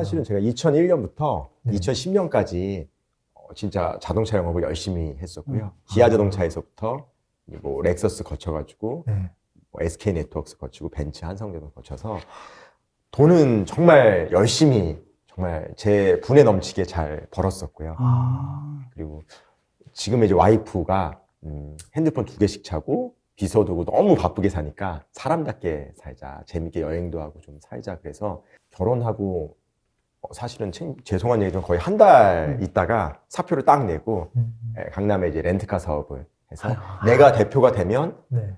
사실은 제가 2001년부터 2010년까지 진짜 자동차 영업을 열심히 했었고요. 기아 자동차에서부터 뭐 렉서스 거쳐가지고 뭐 SK 네트워크스 거치고 벤츠, 한성제동 거쳐서 돈은 정말 열심히 정말 제 분에 넘치게 잘 벌었었고요. 그리고 지금 이제 와이프가 핸드폰 2개씩 차고 비서 두고 너무 바쁘게 사니까 사람답게 살자, 재밌게 여행도 하고 좀 살자. 그래서 결혼하고 사실은 죄송한 얘기지만 거의 한 달 있다가 사표를 딱 내고 강남에 이제 렌트카 사업을 해서 내가 대표가 되면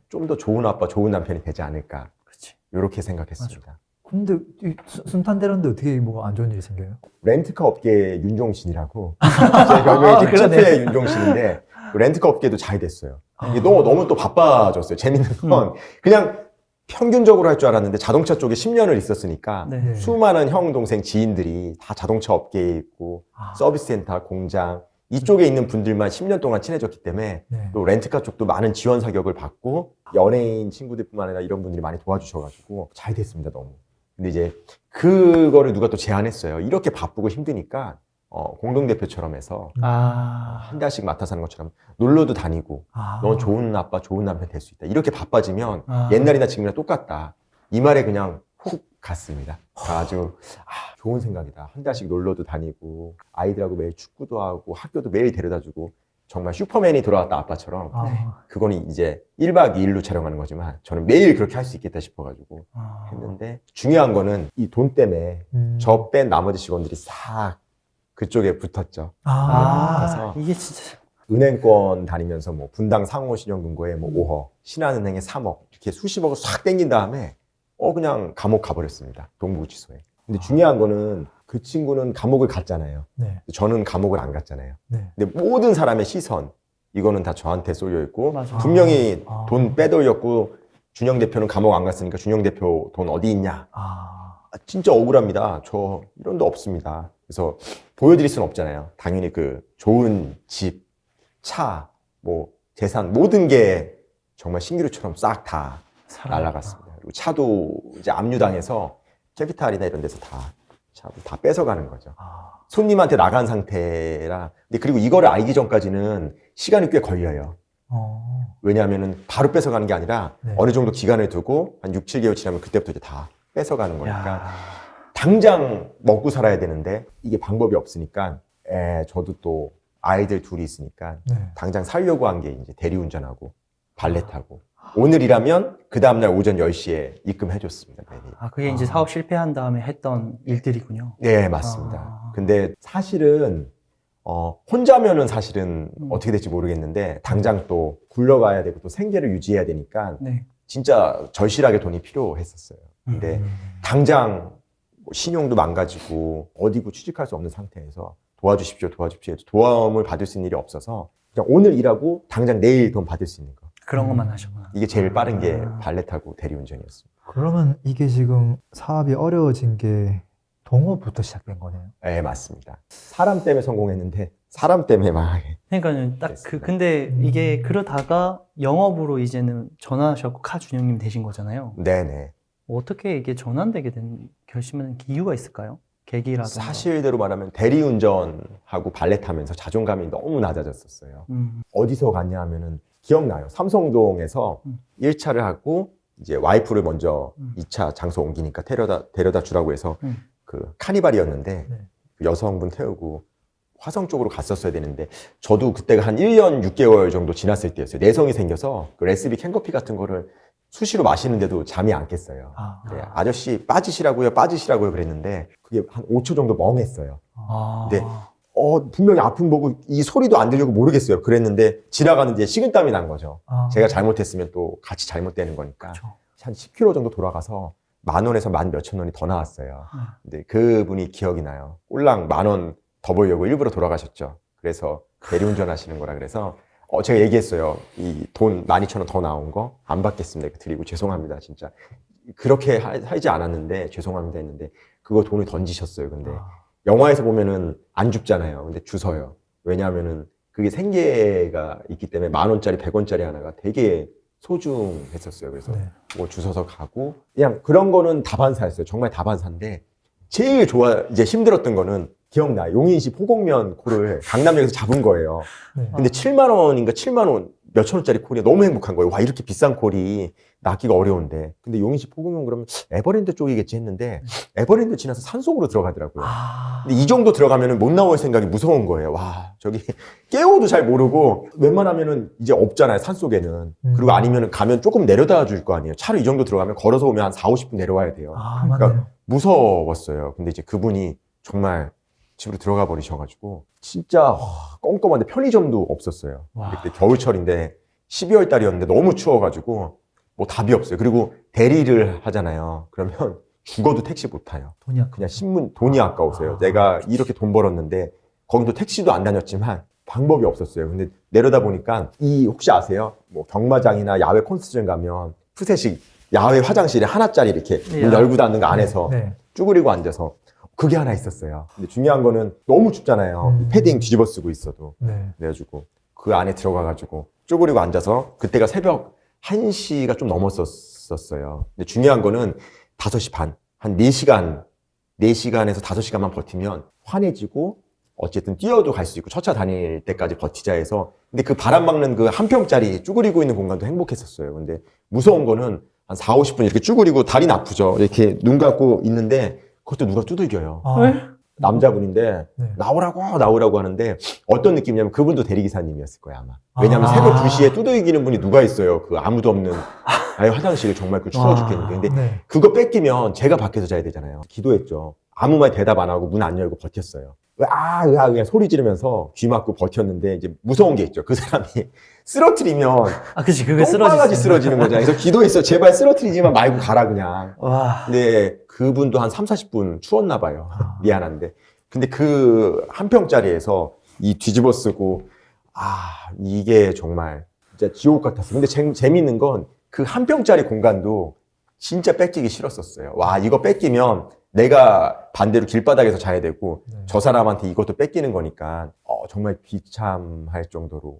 좀 더 좋은 아빠, 좋은 남편이 되지 않을까. 그치. 이렇게 생각했습니다. 맞아. 근데 순탄대로인데 어떻게 뭐 안 좋은 일이 생겨요? 렌트카 업계 윤종신이라고 제 별명이 직접의 윤종신인데 렌트카 업계도 잘 됐어요. 이게 너무 또 바빠졌어요. 재밌는 건 그냥 평균적으로 할 줄 알았는데 자동차 쪽에 10년을 있었으니까 수많은 형, 동생, 지인들이 다 자동차 업계에 있고 서비스 센터, 공장 이쪽에 있는 분들만 10년 동안 친해졌기 때문에 또 렌트카 쪽도 많은 지원 사격을 받고 연예인 친구들뿐만 아니라 이런 분들이 많이 도와주셔가지고 잘 됐습니다. 너무. 근데 이제 그거를 누가 또 제안했어요. 이렇게 바쁘고 힘드니까 공동대표처럼 해서 한 달씩 맡아서 하는 것처럼 놀러도 다니고 넌 좋은 아빠, 좋은 남편 될 수 있다. 이렇게 바빠지면 옛날이나 지금이나 똑같다. 이 말에 그냥 훅 갔습니다. 아주 좋은 생각이다. 한 달씩 놀러도 다니고 아이들하고 매일 축구도 하고 학교도 매일 데려다주고 정말 슈퍼맨이 돌아왔다 아빠처럼 그거는 이제 1박 2일로 촬영하는 거지만 저는 매일 그렇게 할 수 있겠다 싶어가지고 했는데 중요한 거는 이 돈 때문에 저 뺀 나머지 직원들이 싹 그쪽에 붙었죠. 그래서 이게 진짜 은행권 다니면서 뭐 분당 상호신용금고에 뭐 5억, 신한은행에 3억 이렇게 수십억을 싹 땡긴 다음에 그냥 감옥 가버렸습니다. 동부구치소에. 근데 중요한 거는 그 친구는 감옥을 갔잖아요. 저는 감옥을 안 갔잖아요. 근데 모든 사람의 시선 이거는 다 저한테 쏠려 있고 분명히 돈 빼돌렸고 준영 대표는 감옥 안 갔으니까 준영 대표 돈 어디 있냐. 진짜 억울합니다. 저 이런 데 없습니다. 그래서 보여드릴 수는 없잖아요. 당연히 그 좋은 집, 차, 뭐 재산 모든 게 정말 신기루처럼 싹 다 날아갔습니다. 그리고 차도 이제 압류당해서 캐피탈이나 이런 데서 차도 다 뺏어가는 거죠. 손님한테 나간 상태라. 근데 그리고 이거를 알기 전까지는 시간이 꽤 걸려요. 왜냐하면은 바로 뺏어가는 게 아니라 어느 정도 기간을 두고 한 6, 7개월 지나면 그때부터 이제 다 뺏어가는 거니까 당장 먹고 살아야 되는데 이게 방법이 없으니까 저도 또 아이들 둘이 있으니까 당장 살려고 한 게 이제 대리운전하고 발레 타고 오늘이라면 그 다음날 오전 10시에 입금해줬습니다. 매일. 그게 이제 사업 실패한 다음에 했던 일들이군요. 네, 맞습니다. 근데 사실은 혼자면은 사실은 어떻게 될지 모르겠는데 당장 또 굴러가야 되고 또 생계를 유지해야 되니까 진짜 절실하게 돈이 필요했었어요. 근데 당장 신용도 망가지고 어디고 취직할 수 없는 상태에서 도와주십시오 해도 도움을 받을 수 있는 일이 없어서 그냥 오늘 일하고 당장 내일 돈 받을 수 있는 거. 그런 것만 하셨구나. 이게 제일 빠른 게 발레 타고 대리운전이었습니다. 그러면 이게 지금 사업이 어려워진 게 동업부터 시작된 거네요? 네, 맞습니다. 사람 때문에 성공했는데 사람 때문에 망하게. 그러니까는 딱 근데 이게 그러다가 영업으로 이제는 전환하셨고 카준영님 되신 거잖아요. 네네. 어떻게 이게 전환되게 된 결심은 이유가 있을까요? 계기라든가. 사실대로 말하면 대리운전하고 발레 타면서 자존감이 너무 낮아졌었어요. 어디서 갔냐 하면은 기억나요. 삼성동에서 1차를 하고 이제 와이프를 먼저 2차 장소 옮기니까 데려다 주라고 해서 그 카니발이었는데 그 여성분 태우고 화성 쪽으로 갔었어야 되는데 저도 그때가 한 1년 6개월 정도 지났을 때였어요. 내성이 생겨서 그 레시피 캔커피 같은 거를 수시로 마시는데도 잠이 안 깼어요. 아저씨 빠지시라고요 그랬는데 그게 한 5초 정도 멍했어요. 근데 분명히 아픔 보고 이 소리도 안 들리고 모르겠어요. 그랬는데 지나가는데 식은땀이 난 거죠. 제가 잘못했으면 또 같이 잘못되는 거니까. 한 10km 정도 돌아가서 10,000원에서 10,000몇천 원이 더 나왔어요. 근데 그분이 기억이 나요. 꼴랑 10,000원 더 벌려고 일부러 돌아가셨죠. 그래서 대리운전 하시는 거라 그래서 제가 얘기했어요. 이 돈 12,000원 더 나온 거 안 받겠습니다. 드리고 죄송합니다. 진짜 그렇게 하지 않았는데 죄송합니다 했는데 그거 돈을 던지셨어요. 근데 영화에서 보면은 안 줍잖아요. 근데 주서요. 왜냐하면은 그게 생계가 있기 때문에 10,000원짜리 100원짜리 하나가 되게 소중했었어요. 그래서 뭐 주워서 가고 그냥 그런 거는 다반사였어요. 정말 다반사인데 제일 이제 힘들었던 거는 기억나. 용인시 포곡면 콜을 강남역에서 잡은 거예요. 네. 근데 7만 원인가 7만 원 몇천 원짜리 콜이 너무 행복한 거예요. 와, 이렇게 비싼 콜이 낚기가 어려운데. 근데 용인시 포곡면 그러면 에버랜드 쪽이겠지 했는데 에버랜드 지나서 산속으로 들어가더라고요. 근데 이 정도 들어가면은 못 나올 생각이 무서운 거예요. 와, 저기 깨워도 잘 모르고 웬만하면은 이제 없잖아요. 산속에는. 그리고 아니면은 가면 조금 내려다 줄 거 아니에요. 차로 이 정도 들어가면 걸어서 오면 한 4, 50분 내려와야 돼요. 아, 맞네요. 무서웠어요. 근데 이제 그분이 정말 집으로 들어가 버리셔가지고 진짜 껌껌한데 편의점도 없었어요. 와. 그때 겨울철인데 12월 달이었는데 너무 추워가지고 뭐 답이 없어요. 그리고 대리를 하잖아요. 그러면 죽어도 택시 못 타요. 돈이 아까. 그냥 돈이 아까우세요. 내가 이렇게 돈 벌었는데 거기도 택시도 안 다녔지만 방법이 없었어요. 근데 내려다 보니까 혹시 아세요? 뭐 경마장이나 야외 콘서트장 가면 푸세식 야외 화장실에 하나짜리 이렇게 문 열고 닫는 거 안에서 네. 쭈그리고 앉아서 그게 하나 있었어요. 근데 중요한 거는 너무 춥잖아요. 패딩 뒤집어 쓰고 있어도. 네. 그래가지고 그 안에 들어가가지고 쭈그리고 앉아서 그때가 새벽 1시가 좀 넘었었어요. 근데 중요한 거는 5시 반, 한 4시간에서 5시간만 버티면 환해지고 어쨌든 뛰어도 갈 수 있고 첫차 다닐 때까지 버티자 해서 근데 그 바람 막는 그 한 평짜리 쭈그리고 있는 공간도 행복했었어요. 근데 무서운 거는 한 4, 50분 이렇게 쭈그리고 다리는 아프죠. 이렇게 눈 감고 있는데 그것도 누가 두들겨요. 남자분인데 네. 나오라고 하는데 어떤 느낌이냐면 그분도 대리기사님이었을 거예요 아마. 왜냐하면 아. 새벽 2시에 두들기는 분이 누가 있어요. 그 아무도 없는 아예 화장실에 정말 그 추워 와. 죽겠는데. 근데 네. 그거 뺏기면 제가 밖에서 자야 되잖아요. 기도했죠. 아무 말 대답 안 하고 문 안 열고 버텼어요. 으아 그냥 소리 지르면서 귀 막고 버텼는데 이제 무서운 게 있죠. 그 사람이 쓰러뜨리면 아, 그치. 그게 똥바가지 쓰러지지. 쓰러지는 거잖아요. 그래서 기도했어. 제발 쓰러뜨리지만 말고 가라 그냥. 와. 근데 그분도 한 3, 40분 추웠나 봐요. 미안한데. 근데 그 한 평짜리에서 이 뒤집어 쓰고 이게 정말 진짜 지옥 같았어요. 근데 재밌는 건 그 한 평짜리 공간도 진짜 뺏기기 싫었었어요. 와, 이거 뺏기면 내가 반대로 길바닥에서 자야 되고 네. 저 사람한테 이것도 뺏기는 거니까 정말 비참할 정도로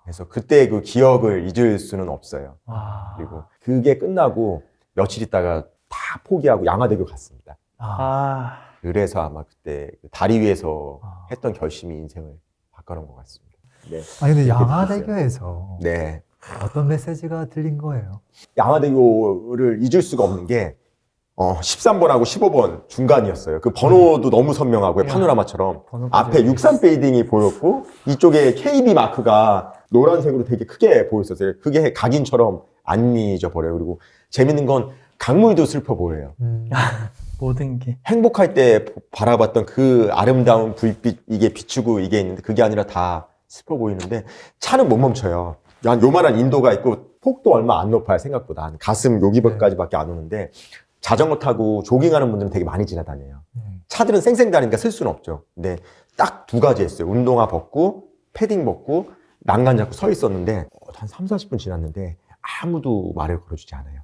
해서 그때 그 기억을 잊을 수는 없어요. 와. 그리고 그게 끝나고 며칠 있다가 다 포기하고 양화대교 갔습니다. 아. 그래서 아마 그때 그 다리 위에서 아. 했던 결심이 인생을 바꿔놓은 것 같습니다. 네. 아니 근데 그렇게 양화대교에서 네. 어떤 메시지가 들린 거예요? 양화대교를 잊을 수가 없는 게 13번하고 15번 중간이었어요. 그 번호도 너무 선명하고요. 파노라마처럼. 번호까지 앞에 63 페이딩이 보였고 이쪽에 KB 마크가 노란색으로 되게 크게 보였었어요. 그게 각인처럼 안 잊어버려요. 그리고 재밌는 건 강물도 슬퍼 보여요. 모든 게. 행복할 때 바라봤던 그 아름다운 불빛 이게 비추고 이게 있는데 그게 아니라 다 슬퍼 보이는데 차는 못 멈춰요. 한 요만한 인도가 있고 폭도 얼마 안 높아요. 생각보다 한 가슴 여기까지밖에 안 오는데 자전거 타고 조깅하는 분들은 되게 많이 지나다녀요. 차들은 쌩쌩 다니니까 쓸 수는 없죠. 근데 딱 2가지 했어요. 운동화 벗고 패딩 벗고 난간 잡고 서 있었는데 한 3, 40분 지났는데 아무도 말을 걸어주지 않아요.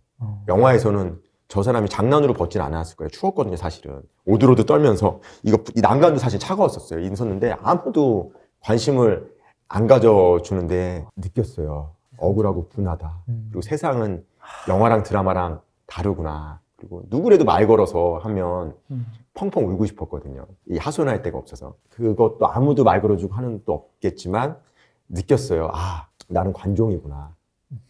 영화에서는 저 사람이 장난으로 벗진 않았을 거예요. 추웠거든요, 사실은. 오들오들 떨면서 이 난간도 사실 차가웠었어요. 있었는데 아무도 관심을 안 가져주는데 느꼈어요. 억울하고 분하다. 그리고 세상은 영화랑 드라마랑 다르구나. 그리고 누구라도 말 걸어서 하면 펑펑 울고 싶었거든요. 이 하소연할 데가 없어서. 그것도 아무도 말 걸어주고 하는 것도 없겠지만 느꼈어요. 나는 관종이구나.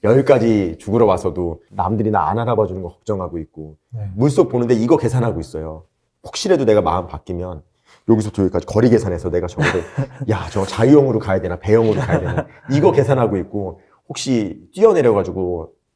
여기까지 죽으러 와서도 남들이 나 안 알아봐 주는 거 걱정하고 있고 물속 보는데 이거 계산하고 있어요. 혹시라도 내가 마음 바뀌면 여기서부터 여기까지 거리 계산해서 내가 저거를 저 자유형으로 가야 되나 배형으로 가야 되나 이거 계산하고 있고 혹시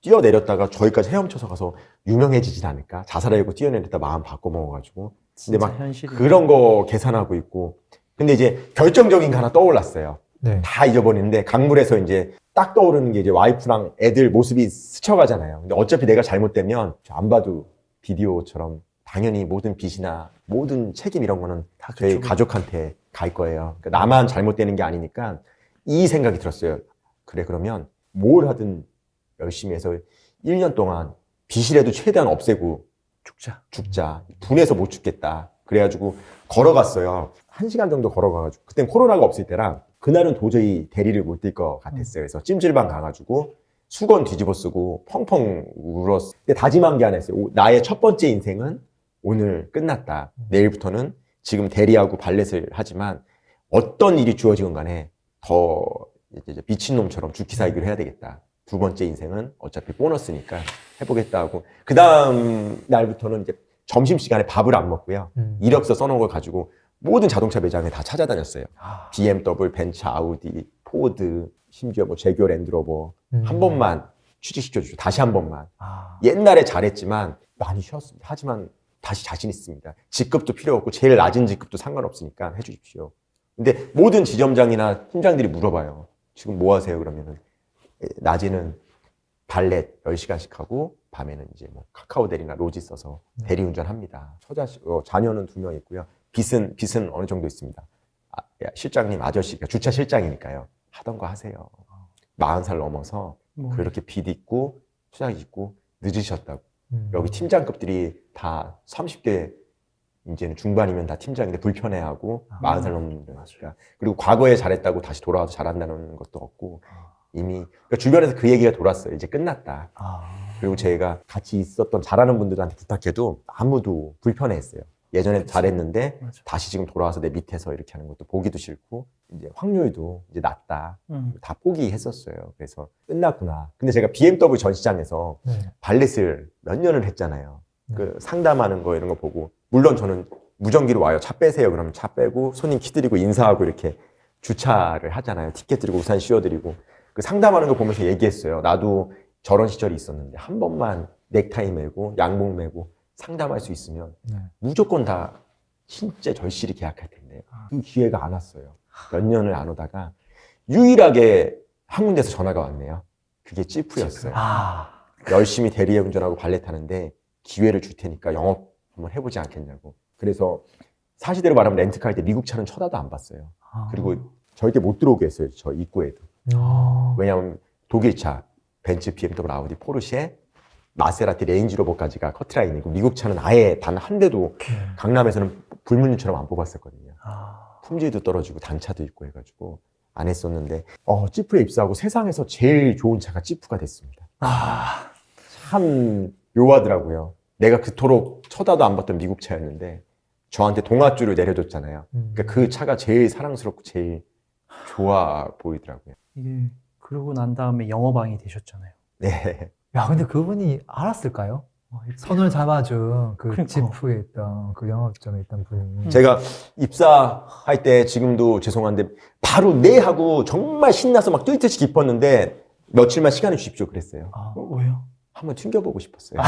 뛰어내렸다가 저기까지 헤엄쳐서 가서 유명해지진 않을까? 자살하려고 뛰어내렸다 마음 바꿔먹어가지고 근데 막 현실이. 그런 거 계산하고 있고 근데 이제 결정적인 거 하나 떠올랐어요. 네. 다 잊어버리는데 강물에서 이제 딱 떠오르는 게 이제 와이프랑 애들 모습이 스쳐가잖아요. 근데 어차피 내가 잘못되면 안 봐도 비디오처럼 당연히 모든 빚이나 모든 책임 이런 거는 다 저희 그쪽으로. 가족한테 갈 거예요. 그러니까 나만 잘못되는 게 아니니까 이 생각이 들었어요. 그래 그러면 뭘 하든 열심히 해서 1년 동안 빚이라도 최대한 없애고 죽자. 분해서 못 죽겠다. 그래가지고 걸어갔어요. 1시간 정도 걸어가가지고 그땐 코로나가 없을 때라 그날은 도저히 대리를 못 뛸 것 같았어요. 그래서 찜질방 가가지고 수건 뒤집어 쓰고 펑펑 울었어요. 근데 다짐한 게 하나 있어요. 나의 첫 번째 인생은 오늘 끝났다. 내일부터는 지금 대리하고 발렛을 하지만 어떤 일이 주어지건 간에 더 이제 미친놈처럼 죽기 살기를 해야 되겠다. 두 번째 인생은 어차피 보너스니까 해보겠다 하고 그 다음 날부터는 이제 점심시간에 밥을 안 먹고요. 이력서 써놓은 걸 가지고 모든 자동차 매장에 다 찾아다녔어요. BMW, 벤츠, 아우디, 포드, 심지어 뭐 제규어 랜드로버 한 번만 취직시켜주죠. 다시 한 번만. 옛날에 잘했지만 많이 쉬었습니다. 하지만 다시 자신 있습니다. 직급도 필요 없고 제일 낮은 직급도 상관없으니까 해주십시오. 근데 모든 지점장이나 팀장들이 물어봐요. 지금 뭐 하세요? 그러면은 낮에는 발렛 10시간씩 하고 밤에는 이제 뭐 카카오 대리나 로지 써서 대리운전 합니다. 자녀는 2명 있고요. 빚은 어느 정도 있습니다. 야, 실장님 아저씨가 주차 실장이니까요. 하던 거 하세요. 40살 넘어서 그렇게 빚 있고 투자 있고 늦으셨다고. 여기 팀장급들이 다 30대 이제는 중반이면 다 팀장인데 불편해하고 40살 넘으니까. 그리고 과거에 잘했다고 다시 돌아와서 잘한다는 것도 없고 이미 그러니까 주변에서 그 얘기가 돌았어요. 이제 끝났다. 그리고 제가 같이 있었던 잘하는 분들한테 부탁해도 아무도 불편해했어요. 예전에 잘했는데 다시 지금 돌아와서 내 밑에서 이렇게 하는 것도 보기도 싫고 이제 확률도 이제 낮다. 다 포기했었어요. 그래서 끝났구나. 근데 제가 BMW 전시장에서 발렛을 몇 년을 했잖아요. 그 상담하는 거 이런 거 보고 물론 저는 무전기로 와요. 차 빼세요. 그러면 차 빼고 손님 키 드리고 인사하고 이렇게 주차를 하잖아요. 티켓 드리고 우산 씌워드리고 그 상담하는 거 보면서 얘기했어요. 나도 저런 시절이 있었는데 한 번만 넥타이 매고 양복 매고 상담할 수 있으면 무조건 다 진짜 절실히 계약할 텐데 그 기회가 안 왔어요. 몇 년을 안 오다가 유일하게 한 군데서 전화가 왔네요. 그게 찌프였어요. 열심히 대리에 운전하고 발렛 타는데 기회를 줄 테니까 영업 한번 해보지 않겠냐고. 그래서 사실대로 말하면 렌트카일 때 미국 차는 쳐다도 안 봤어요. 그리고 절대 못 들어오게 했어요. 저 입구에도. 왜냐하면 독일 차, 벤츠, BMW, 아우디, 포르쉐, 마세라티, 레인지로버까지가 커트라인이고 미국 차는 아예 단 한 대도 강남에서는 불문율처럼 안 뽑았었거든요. 품질도 떨어지고 단차도 있고 해가지고 안 했었는데 찌프에 입사하고 세상에서 제일 좋은 차가 찌프가 됐습니다. 참 묘하더라고요. 내가 그토록 쳐다도 안 봤던 미국 차였는데 저한테 동아줄을 내려줬잖아요. 그러니까 그 차가 제일 사랑스럽고 제일 좋아 보이더라고요. 이게 그러고 난 다음에 영어방이 되셨잖아요. 네. 야, 근데 그분이 알았을까요? 손을 잡아준 그 그러니까. 지프에 있던 그 영업점에 있던 분이. 제가 입사할 때 지금도 죄송한데 바로 네 하고 정말 신나서 막 뛸 듯이 기뻤는데 며칠만 시간을 주십시오 그랬어요. 왜요? 한번 튕겨보고 싶었어요.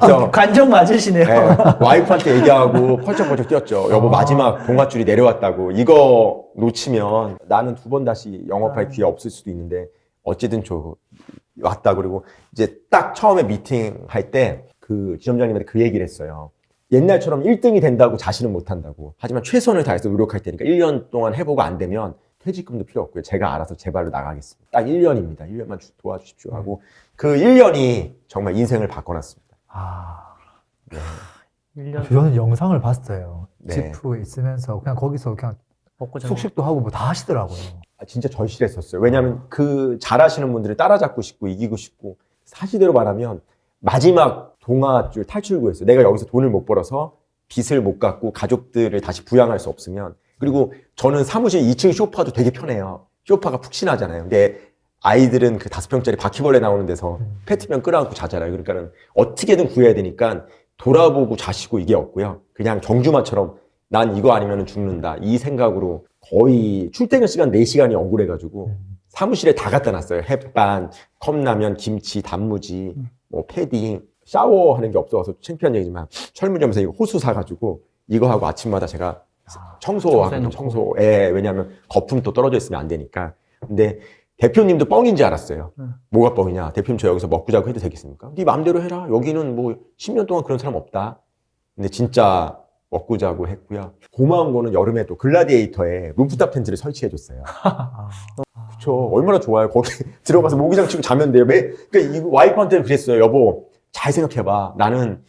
그래서 관정 맞으시네요. 네, 와이프한테 얘기하고 펄쩍펄쩍 뛰었죠. 여보 마지막 동아줄이 내려왔다고. 이거 놓치면 나는 2번 다시 영업할 기회 없을 수도 있는데 어쨌든 왔다. 그리고 이제 딱 처음에 미팅할 때 그 지점장님한테 그 얘기를 했어요. 옛날처럼 1등이 된다고 자신은 못한다고. 하지만 최선을 다해서 노력할 테니까 1년 동안 해보고 안 되면 퇴직금도 필요 없고요. 제가 알아서 제 발로 나가겠습니다. 딱 1년입니다. 1년만 도와주십시오 하고 그 1년이 정말 인생을 바꿔놨습니다. 네. 1년 저는 영상을 봤어요. 네. 지프에 있으면서 그냥 거기서 그냥 먹고 자고. 숙식도 하고 뭐 다 하시더라고요. 진짜 절실했었어요. 왜냐하면 그 잘하시는 분들을 따라잡고 싶고 이기고 싶고 사실대로 말하면 마지막 동아줄 탈출구였어요. 내가 여기서 돈을 못 벌어서 빚을 못 갚고 가족들을 다시 부양할 수 없으면 그리고 저는 사무실 2층 소파도 되게 편해요. 소파가 푹신하잖아요. 근데 아이들은 그 5평짜리 바퀴벌레 나오는 데서 페트병 끌어안고 자잖아요. 그러니까는 어떻게든 구해야 되니까 돌아보고 자시고 이게 없고요. 그냥 경주마처럼 난 이거 아니면 죽는다. 이 생각으로 거의 출퇴근 시간 4시간이 억울해가지고 사무실에 다 갖다 놨어요. 햇반, 컵라면, 김치, 단무지, 뭐 패딩, 샤워하는 게 없어서 창피한 얘기지만 철물점에서 이거 호수 사가지고 이거 하고 아침마다 제가 청소하고 청소에 왜냐하면 거품 또 떨어져 있으면 안 되니까. 근데 대표님도 뻥인지 알았어요. 뭐가 뻥이냐? 대표님 저 여기서 먹고 자고 해도 되겠습니까? 네 마음대로 해라. 여기는 뭐 10년 동안 그런 사람 없다. 근데 진짜 먹고 자고 했고요. 고마운 거는 여름에도 글라디에이터에 루프탑 텐트를 설치해줬어요. 그쵸. 얼마나 좋아요. 거기 들어가서 모기장 치고 자면 돼요. 그러니까 이 와이프한테는 그랬어요. 여보, 잘 생각해봐. 나는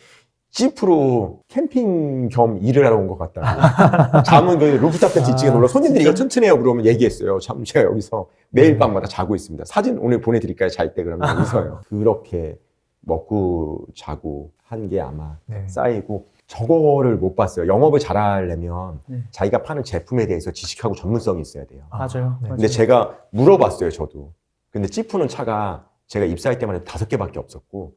지프로 캠핑 겸 일을 하러 온 것 같다고. 잠은 그 루프탑 텐트 2층에 놀러 손님들이 이거 튼튼해요. 그러면 얘기했어요. 참 제가 여기서 매일 밤마다 자고 있습니다. 사진 오늘 보내드릴까요? 잘 때 그러면 여기서요. 그렇게 먹고 자고 한 게 아마 쌓이고 저거를 못 봤어요. 영업을 잘하려면 네. 자기가 파는 제품에 대해서 지식하고 전문성이 있어야 돼요. 맞아요. 네. 근데 제가 물어봤어요, 저도. 근데 찌푸는 차가 제가 입사할 때만 해도 5개밖에 없었고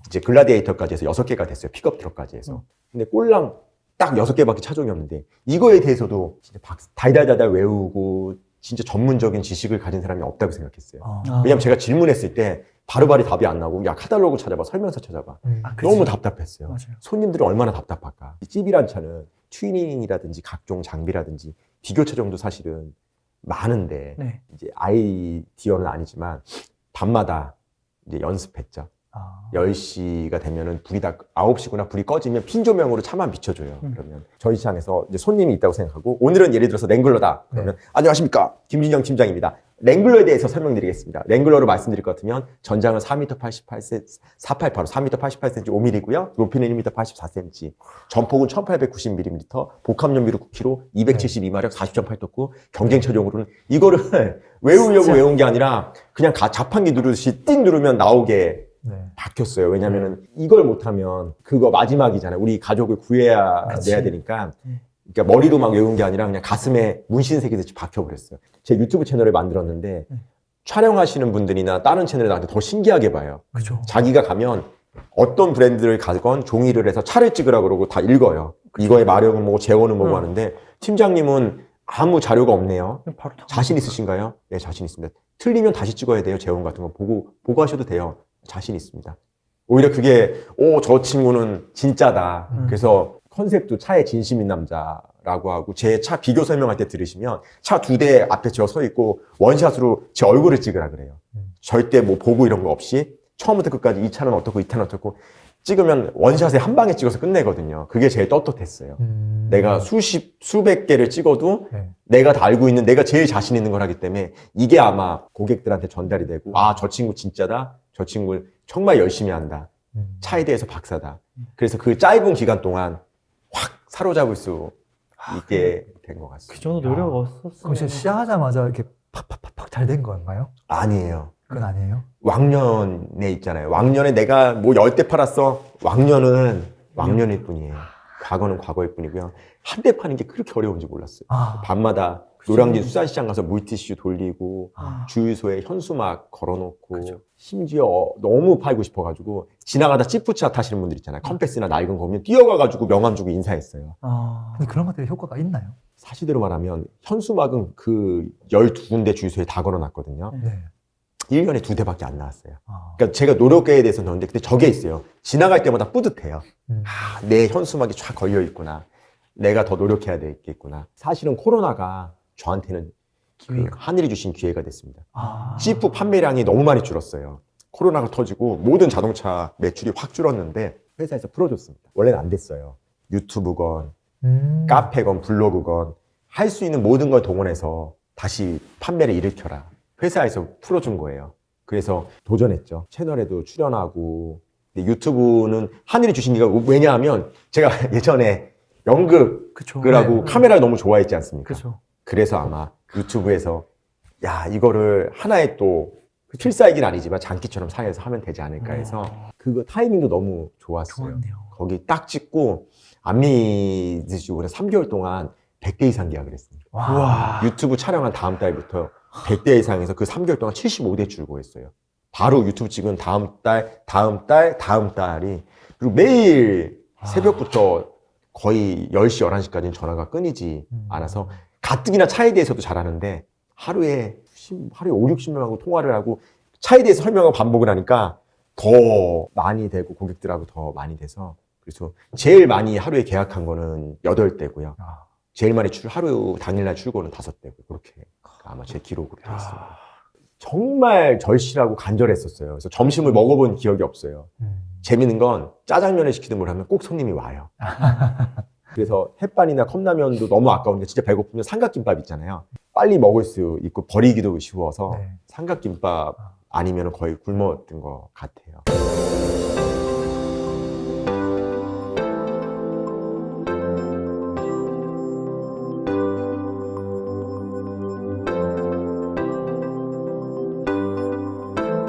이제 글라디에이터까지 해서 6개가 됐어요. 픽업 트럭까지 해서. 근데 꼴랑 딱 6개밖에 차종이 없는데 이거에 대해서도 진짜 달달달달 외우고 진짜 전문적인 지식을 가진 사람이 없다고 생각했어요. 왜냐면 제가 질문했을 때 바로바로 답이 안 나오고 야 카탈로그 찾아봐, 설명서 찾아봐. 그치. 너무 답답했어요. 맞아요. 손님들은 얼마나 답답할까. 이 찌비란 차는 튜닝이라든지 각종 장비라든지 비교차 정도 사실은 많은데 네. 이제 아이디어는 아니지만 밤마다 이제 연습했죠. 10시가 되면은 불이 다 9시구나 불이 꺼지면 핀 조명으로 차만 비춰줘요. 그러면 저희 시장에서 이제 손님이 있다고 생각하고 오늘은 예를 들어서 랭글러다. 그러면 안녕하십니까 김진영 팀장입니다. 랭글러에 대해서 설명드리겠습니다. 랭글러로 말씀드릴 것 같으면 전장은 4m 88cm, 488로 4m 88cm 5mm고요. 높이는 1m 84cm. 전폭은 1890mm, 복합 연비로 9kg, 272마력, 40.8톱고 경쟁 차종으로는 이거를 외우려고 진짜. 외운 게 아니라 그냥 자판기 누르듯이 띵 누르면 나오게 네. 바뀌었어요. 왜냐면은 이걸 못하면 그거 마지막이잖아요. 우리 가족을 구해야 그치. 내야 되니까. 그러니까 머리로 막 외운 게 아니라 그냥 가슴에 문신 새기듯이 박혀버렸어요. 제 유튜브 채널을 만들었는데 촬영하시는 분들이나 다른 채널에 나한테 더 신기하게 봐요. 그죠. 자기가 가면 어떤 브랜드를 가건 종이를 해서 차를 찍으라 그러고 다 읽어요. 이거의 마력은 뭐고 재원은 뭐고 하는데 팀장님은 아무 자료가 없네요. 바로 다 자신 있으신가요? 네, 자신 있습니다. 틀리면 다시 찍어야 돼요. 재원 같은 거 보고 하셔도 돼요. 자신 있습니다. 오히려 그게 저 친구는 진짜다. 그래서 컨셉도 차에 진심인 남자라고 하고 제 차 비교 설명할 때 들으시면 차 2대 앞에 저 서 있고 원샷으로 제 얼굴을 찍으라 그래요. 절대 뭐 보고 이런 거 없이 처음부터 끝까지 이 차는 어떻고 이 차는 어떻고 찍으면 원샷에 한 방에 찍어서 끝내거든요. 그게 제일 떳떳했어요. 내가 수백 개를 찍어도 네. 내가 다 알고 있는 내가 제일 자신 있는 걸 하기 때문에 이게 아마 고객들한테 전달이 되고 저 친구 진짜다. 저 친구 정말 열심히 한다. 차에 대해서 박사다. 그래서 그 짧은 기간 동안 확 사로잡을 수 있게 된 것 같습니다. 그 정도 노력 그럼 없었어요. 진짜 시작하자마자 이렇게 팍팍팍팍 잘 된 건가요? 아니에요. 그건 아니에요? 왕년에 있잖아요. 왕년에 내가 뭐 10대 팔았어. 왕년은 왕년일 뿐이에요. 과거는 과거일 뿐이고요. 한 대 파는 게 그렇게 어려운지 몰랐어요. 밤마다 노량진 수산시장 가서 물티슈 돌리고 주유소에 현수막 걸어놓고 심지어 너무 팔고 싶어가지고 지나가다 찌푸차 타시는 분들 있잖아요. 컴패스나 낡은 거 보면 뛰어가가지고 명함 주고 인사했어요. 근데 그런 것들이 효과가 있나요? 사실대로 말하면 현수막은 그 12군데 주유소에 다 걸어놨거든요. 네. 1년에 2대밖에 안 나왔어요. 그러니까 제가 노력에 대해서 넣는데 근데 저게 있어요. 지나갈 때마다 뿌듯해요. 내 현수막이 쫙 걸려있구나. 내가 더 노력해야 되겠구나. 사실은 코로나가 저한테는 그 하늘이 주신 기회가 됐습니다. C4 판매량이 너무 많이 줄었어요. 코로나가 터지고 모든 자동차 매출이 확 줄었는데 회사에서 풀어줬습니다. 원래는 안 됐어요. 유튜브건 카페건 블로그건 할 수 있는 모든 걸 동원해서 다시 판매를 일으켜라. 회사에서 풀어준 거예요. 그래서 도전했죠. 채널에도 출연하고. 근데 유튜브는 하늘이 주신 기회가 왜냐하면 제가 예전에 연극을 하고 카메라를 너무 좋아했지 않습니까? 그쵸. 그래서 아마 유튜브에서 이거를 하나의 또 필살기는 아니지만 장기처럼 사회에서 하면 되지 않을까 해서 그거 타이밍도 너무 좋았어요. 좋았네요. 거기 딱 찍고 안 믿으시고 그래서 3개월 동안 100대 이상 계약을 했습니다. 와. 유튜브 촬영한 다음 달부터 100대 이상에서 그 3개월 동안 75대 출고했어요. 바로 유튜브 찍은 다음 달이 그리고 매일 새벽부터 거의 10시, 11시까지는 전화가 끊이지 않아서 가뜩이나 차에 대해서도 잘하는데 하루에 5, 60명하고 통화를 하고 차에 대해서 설명하고 반복을 하니까 더 많이 되고 고객들하고 더 많이 돼서 그래서 제일 많이 하루에 계약한 거는 8대고요. 제일 많이 하루 당일날 출고는 5대고 그렇게 아마 제 기록으로 되어 있습니다. 정말 절실하고 간절했었어요. 그래서 점심을 먹어본 기억이 없어요. 재밌는 건 짜장면을 시키든 뭘 하면 꼭 손님이 와요. 그래서 햇반이나 컵라면도 너무 아까운데 진짜 배고프면 삼각김밥 있잖아요. 빨리 먹을 수 있고 버리기도 쉬워서 삼각김밥 아니면 거의 굶었던 것 같아요.